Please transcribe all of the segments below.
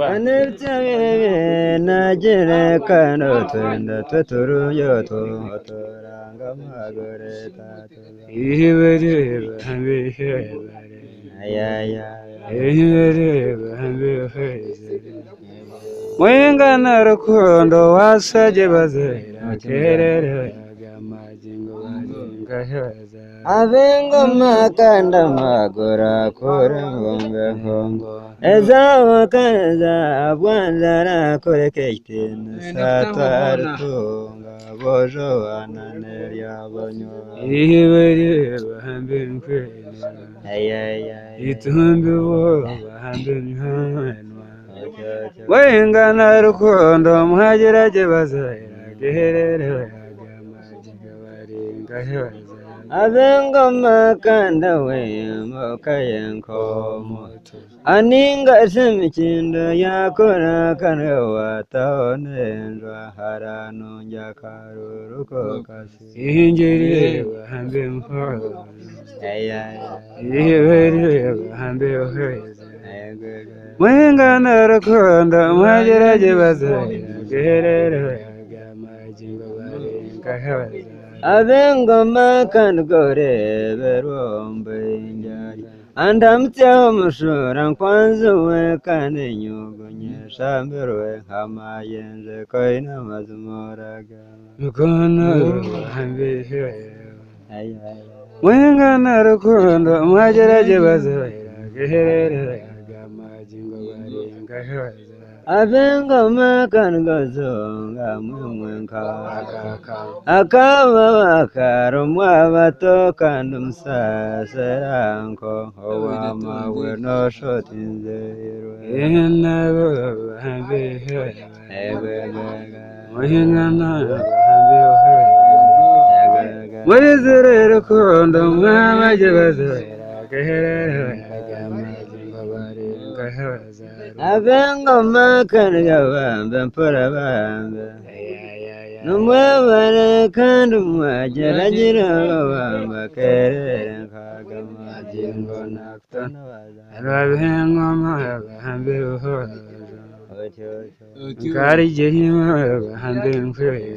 anebye nagere kano twenda tweturuyo turanga magore tatu ihibere bihebere ayaya ihibere biheze mwingana rukundo wasajye bazera kerere agamagingo baringa heza abengoma kandi amagora kure ngombe nkongo ezawo kaza bwanzara kure keitin satwartunga bojo wananerya bonyo ihibere bihebere ayaya itumbi bo bahambe nyanwa wengana rukundo muhagerage bazera geherere agamagiga baringa heza abengoma kandi wemukayenko moto aninga semikindo yakora kane watabonenjwa haranunja karuruko kasi ihingire bahambe mforo ayaya ihibere bahambe heza ayagwega mwingana rukundo muhagerage bazera geherere agamagingo baringa heza abengoma kandi gore berombe injari andamutseho mushura nkwanzuwe kandi nyugonyesha mberwe nkamayenje ko inamaze umuraga mukono bahambe heza mwingana rukundo muhagerage bazera geherere agamagingo baringa heza abengoma kandi gazonga mwemwenka akaba bakarumwa bato kandi umusaseranko owamawe noshotinzerwe inabo bahambe heza egwegwega mwingana bahambe heza muri zere rukundo mwabajye bazera geherere agamagingo baringa heza abengoma kandi gabambe mpora bambe numwebare kandi umwageragira babamba kerere nkagamagingo nakutonabaza ababengoma bahambe buhoro nkarigehima bahambe mfwere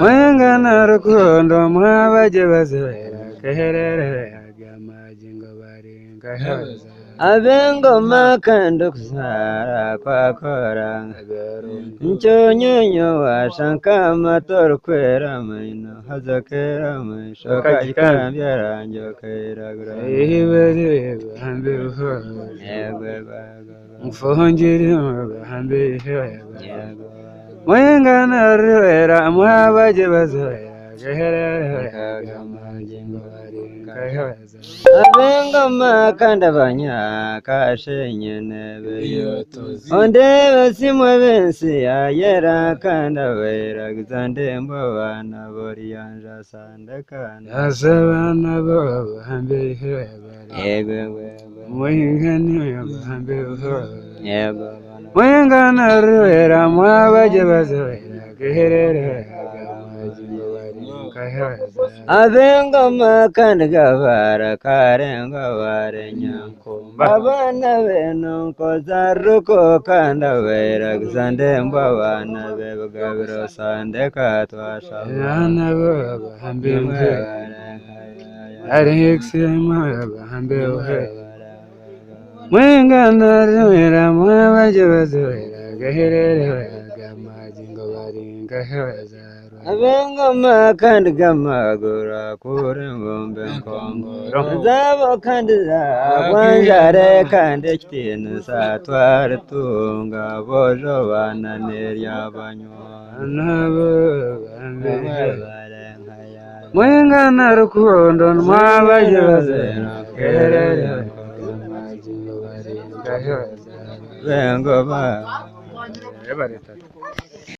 mwengana rukundo mwabajye bazera geherere agamagingo baringa heza abengoma kandi kusara kwakora ncyonyonyo washanka amatora kwera maino hazokera maisho kajikambyaranje kairagura ihibere bahambe buhoro mfongere bahambe heza mwengana ruhera mwabajye bazera geherere agamagingo baringa heza abengoma kandi abanyakashenyene beyo ondebe simwe bensi ayera kandi aberagiza ndembo bana boriyanja sande kandi asabana bo bahambe heza egwegwe mwingana bahambe buhoro yego mwengana ruhera mwabajye bazera geherere agamagingo baringa heza abengoma kandi gabara karenga barenyankumba abana beno nkoza ruko kandi aberagiza ndembo abana bebugabiro sande katwasha abana bo bahambe heza arexema bahambe heza mwengana ruhera mwabajye bazera geherere agamagingo baringa heza abengoma kandi gamagura kure ngombe nkongoro zabo kandi zabwanjare kandi kitinu satware tunga bojo bananerya banywa nabo bahambe heza mwengana rukundo mwabajye bazera geherere agamagingo baringa heza bengoma Everything.